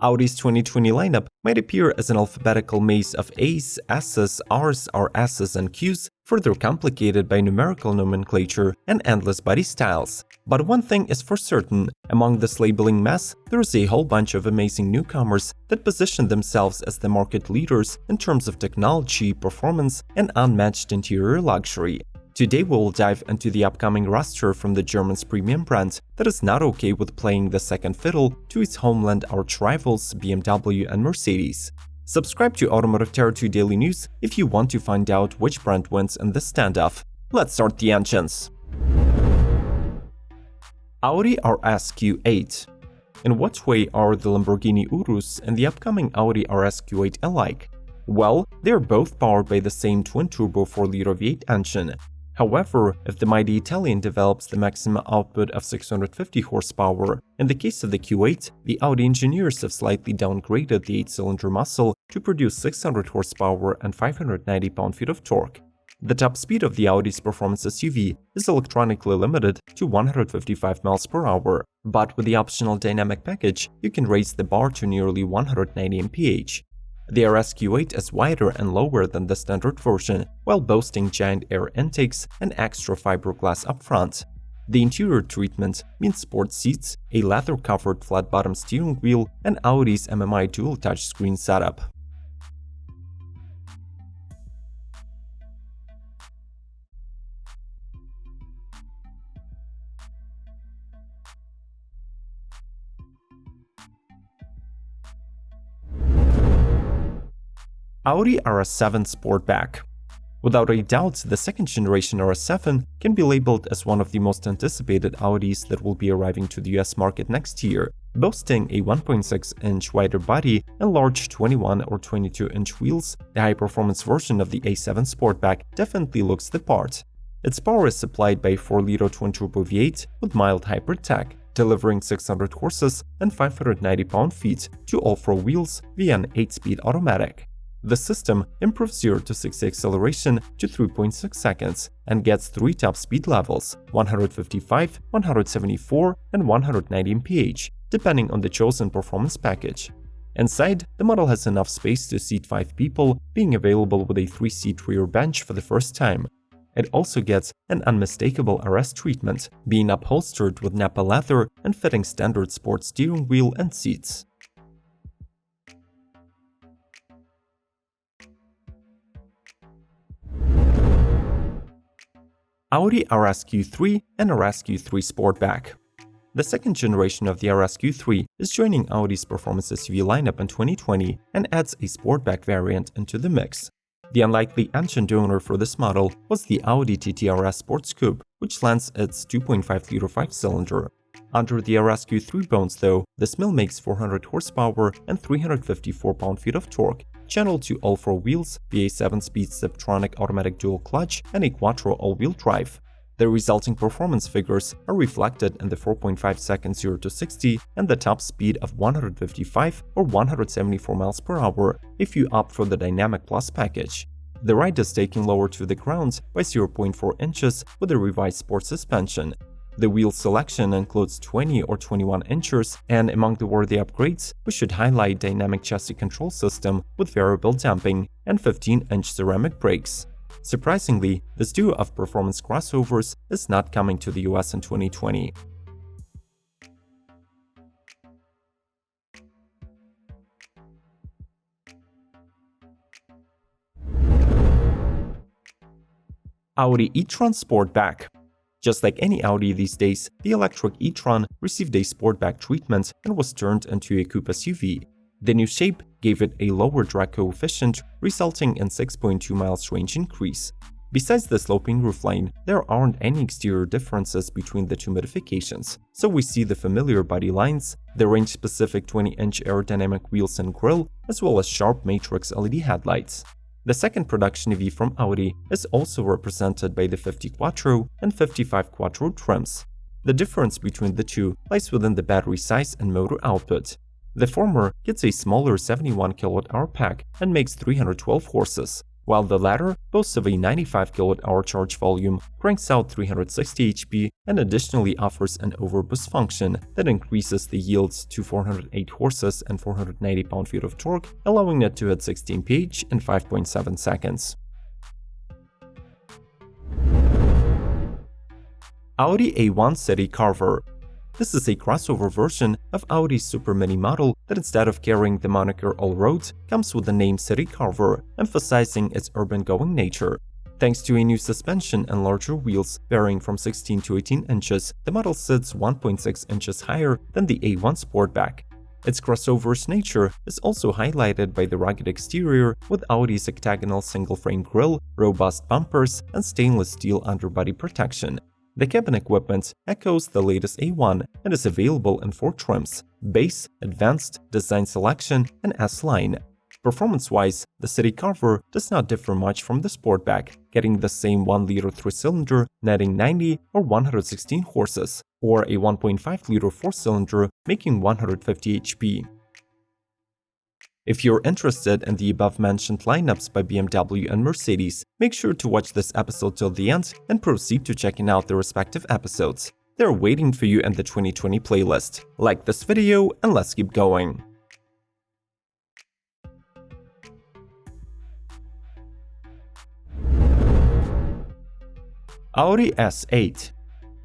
Audi's 2020 lineup might appear as an alphabetical maze of A's, S's, R's, RSes and Qs, further complicated by numerical nomenclature and endless body styles. But one thing is for certain, among this labeling mess, there is a whole bunch of amazing newcomers that position themselves as the market leaders in terms of technology, performance, and unmatched interior luxury. Today we will dive into the upcoming roster from the German's premium brand that is not okay with playing the second fiddle to its homeland arch rivals BMW and Mercedes. Subscribe to Automotive Territory Daily News if you want to find out which brand wins in this standoff. Let's start the engines. Audi RS Q8. In what way are the Lamborghini Urus and the upcoming Audi RS Q8 alike? Well, they are both powered by the same twin-turbo 4-liter V8 engine. However, if the mighty Italian develops the maximum output of 650 horsepower, in the case of the Q8, the Audi engineers have slightly downgraded the 8-cylinder muscle to produce 600 horsepower and 590 pound-feet of torque. The top speed of the Audi's performance SUV is electronically limited to 155 mph, but with the optional dynamic package, you can raise the bar to nearly 190 mph. The RS Q8 is wider and lower than the standard version, while boasting giant air intakes and extra fiberglass up front. The interior treatment means sports seats, a leather-covered flat-bottom steering wheel, and Audi's MMI dual touchscreen setup. Audi RS7 Sportback. Without a doubt, the second-generation RS7 can be labeled as one of the most anticipated Audis that will be arriving to the US market next year. Boasting a 1.6-inch wider body and large 21 or 22-inch wheels, the high-performance version of the A7 Sportback definitely looks the part. Its power is supplied by a 4-liter twin-turbo V8 with mild hybrid tech, delivering 600 horses and 590 pound-feet to all four wheels via an 8-speed automatic. The system improves 0 to 60 acceleration to 3.6 seconds and gets 3 top speed levels: 155, 174, and 190 mph, depending on the chosen performance package. Inside, the model has enough space to seat 5 people, being available with a 3-seat rear bench for the first time. It also gets an unmistakable RS treatment, being upholstered with Nappa leather and fitting standard sports steering wheel and seats. Audi RS Q3 and RS Q3 Sportback. The second generation of the RS Q3 is joining Audi's performance SUV lineup in 2020 and adds a Sportback variant into the mix. The unlikely engine donor for this model was the Audi TT RS Sports Coupe, which lends its 2.5-liter 5-cylinder. Under the RS Q3 bones, though, this mill makes 400 horsepower and 354 pound-feet of torque, channeled to all four wheels via a 7-speed Steptronic automatic dual clutch and a quattro all-wheel drive. The resulting performance figures are reflected in the 4.5 seconds 0 to 60 and the top speed of 155 or 174 mph if you opt for the Dynamic Plus package. The ride is taken lower to the ground by 0.4 inches with a revised sport suspension. The wheel selection includes 20 or 21 inches, and among the worthy upgrades, we should highlight dynamic chassis control system with variable damping and 15-inch ceramic brakes. Surprisingly, this duo of performance crossovers is not coming to the US in 2020. Audi E-TRON Sportback. Just like any Audi these days, the electric E-TRON received a Sportback treatment and was turned into a coupe SUV. The new shape gave it a lower drag coefficient, resulting in 6.2 miles range increase. Besides the sloping roofline, there aren't any exterior differences between the two modifications, so we see the familiar body lines, the range-specific 20-inch aerodynamic wheels and grille, as well as sharp matrix LED headlights. The second production EV from Audi is also represented by the 50 Quattro and 55 Quattro trims. The difference between the two lies within the battery size and motor output. The former gets a smaller 71 kWh pack and makes 312 horses, while the latter boasts of a 95 kWh charge volume, cranks out 360 HP, and additionally offers an overboost function that increases the yields to 408 horses and 490 pound-feet of torque, allowing it to hit 16 mph in 5.7 seconds. Audi A1 CITYCARVER. This is a crossover version of Audi's Super Mini model that, instead of carrying the moniker All Roads, comes with the name CITYCARVER, emphasizing its urban-going nature. Thanks to a new suspension and larger wheels varying from 16 to 18 inches, the model sits 1.6 inches higher than the A1 Sportback. Its crossover's nature is also highlighted by the rugged exterior with Audi's octagonal single-frame grille, robust bumpers, and stainless steel underbody protection. The cabin equipment echoes the latest A1 and is available in 4 trims: Base, Advanced, Design Selection, and S-Line. Performance-wise, the CITYCARVER does not differ much from the Sportback, getting the same 1-liter 3-cylinder netting 90 or 116 horses, or a 1.5-liter 4-cylinder making 150 HP. If you're interested in the above-mentioned lineups by BMW and Mercedes, make sure to watch this episode till the end and proceed to checking out the respective episodes. They're waiting for you in the 2020 playlist. Like this video and let's keep going. Audi S8.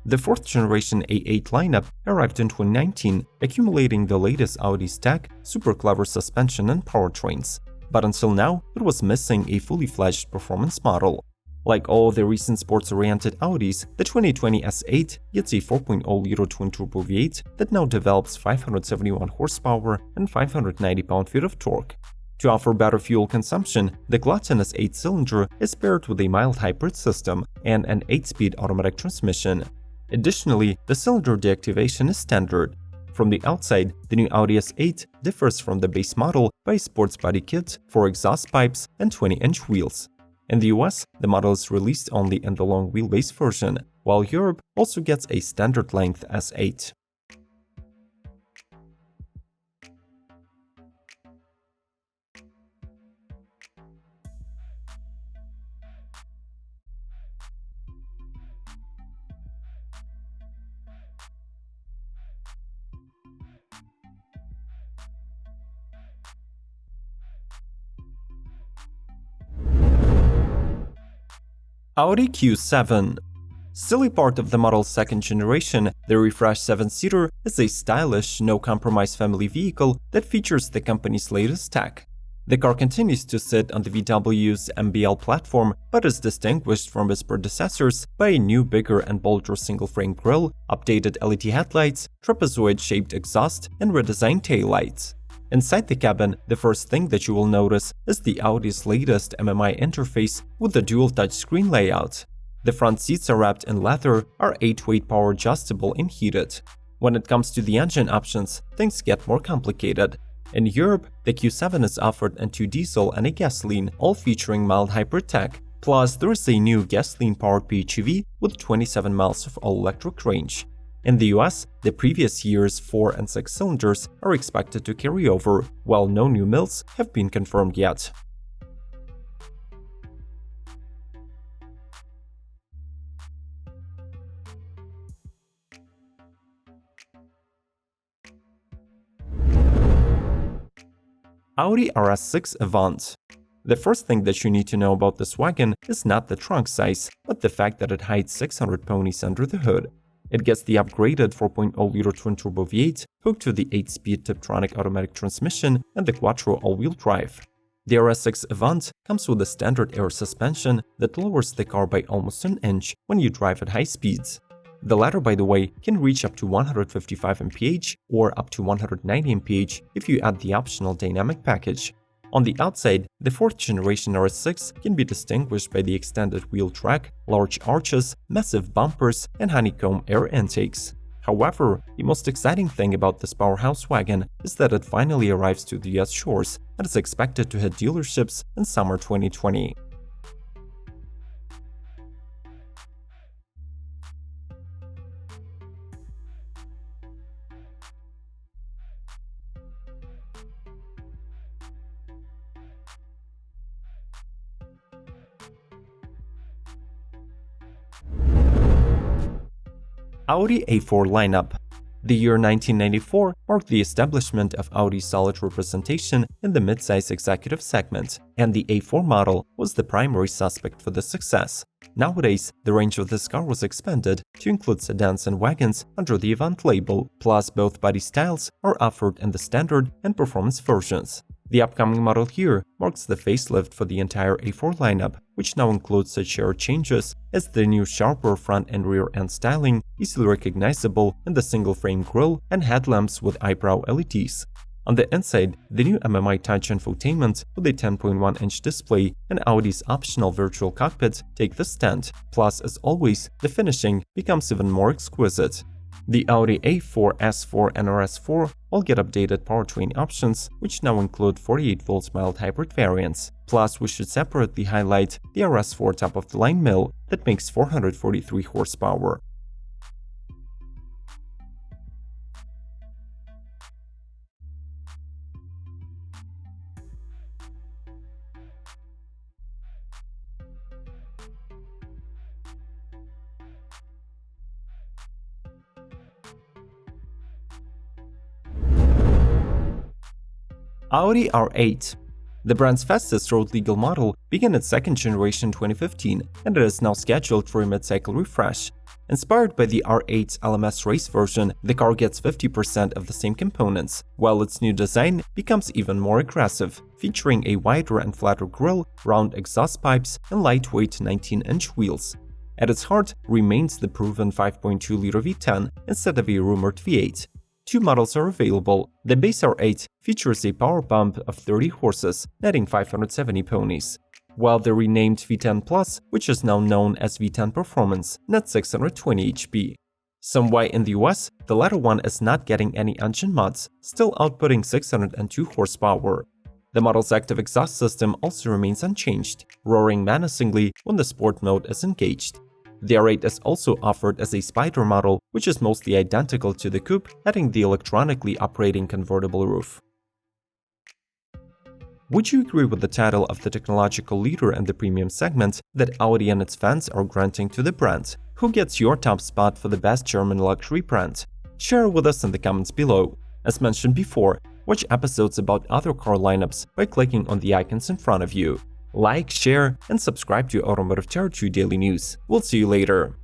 The 4th-generation A8 lineup arrived in 2019, accumulating the latest Audi stack, super clever suspension and powertrains. But until now, it was missing a fully-fledged performance model. Like all the recent sports-oriented Audis, the 2020 S8 gets a 4.0-liter twin-turbo V8 that now develops 571 horsepower and 590 pound-feet of torque. To offer better fuel consumption, the gluttonous 8-cylinder is paired with a mild hybrid system and an 8-speed automatic transmission. Additionally, the cylinder deactivation is standard. From the outside, the new Audi S8 differs from the base model by a sports body kit, 4 exhaust pipes, and 20-inch wheels. In the US, the model is released only in the long wheelbase version, while Europe also gets a standard-length S8. Audi Q7. Still a part of the model's 2nd generation, the refreshed 7-seater is a stylish, no-compromise family vehicle that features the company's latest tech. The car continues to sit on the VW's MBL platform, but is distinguished from its predecessors by a new, bigger and bolder single-frame grille, updated LED headlights, trapezoid-shaped exhaust, and redesigned taillights. Inside the cabin, the first thing that you will notice is the Audi's latest MMI interface with the dual touchscreen layout. The front seats are wrapped in leather, are 8-way power adjustable and heated. When it comes to the engine options, things get more complicated. In Europe, the Q7 is offered in 2 diesel and a gasoline, all featuring mild hybrid tech. Plus, there is a new gasoline-powered PHEV with 27 miles of all-electric range. In the US, the previous year's 4 and 6 cylinders are expected to carry over, while no new mills have been confirmed yet. Audi RS6 AVANT. The first thing that you need to know about this wagon is not the trunk size, but the fact that it hides 600 ponies under the hood. It gets the upgraded 4.0-liter twin-turbo V8 hooked to the 8-speed Tiptronic automatic transmission and the Quattro all-wheel drive. The RS6 AVANT comes with a standard air suspension that lowers the car by almost an inch when you drive at high speeds. The latter, by the way, can reach up to 155 mph or up to 190 mph if you add the optional dynamic package. On the outside, the 4th-generation RS6 can be distinguished by the extended wheel track, large arches, massive bumpers, and honeycomb air intakes. However, the most exciting thing about this powerhouse wagon is that it finally arrives to the US shores and is expected to hit dealerships in summer 2020. Audi A4 lineup. The year 1994 marked the establishment of Audi's solid representation in the midsize executive segment, and the A4 model was the primary suspect for this success. Nowadays, the range of this car was expanded to include sedans and wagons under the AVANT label, plus both body styles are offered in the standard and performance versions. The upcoming model year marks the facelift for the entire A4 lineup, which now includes such shared changes as the new sharper front and rear end styling, easily recognizable in the single-frame grille, and headlamps with eyebrow LEDs. On the inside, the new MMI Touch infotainment with a 10.1-inch display and Audi's optional virtual cockpit take the stand. Plus, as always, the finishing becomes even more exquisite. The Audi A4, S4 and RS4 all get updated powertrain options, which now include 48V mild hybrid variants. Plus, we should separately highlight the RS4 top-of-the-line mill that makes 443 horsepower. Audi R8. The brand's fastest road legal model began its second generation in 2015, and it is now scheduled for a mid-cycle refresh. Inspired by the R8's LMS race version, the car gets 50% of the same components, while its new design becomes even more aggressive, featuring a wider and flatter grille, round exhaust pipes, and lightweight 19-inch wheels. At its heart remains the proven 5.2-liter V10 instead of a rumored V8. Two models are available. The base R8 features a power pump of 30 horses, netting 570 ponies, while the renamed V10 Plus, which is now known as V10 Performance, nets 620 HP. Somewhere in the US, the latter one is not getting any engine mods, still outputting 602 horsepower. The model's active exhaust system also remains unchanged, roaring menacingly when the sport mode is engaged. The R8 is also offered as a Spider model, which is mostly identical to the coupe, adding the electronically operating convertible roof. Would you agree with the title of the technological leader in the premium segment that Audi and its fans are granting to the brand? Who gets your top spot for the best German luxury brand? Share with us in the comments below. As mentioned before, watch episodes about other car lineups by clicking on the icons in front of you. Like, share, and subscribe to Automotive Territory Daily News. We'll see you later.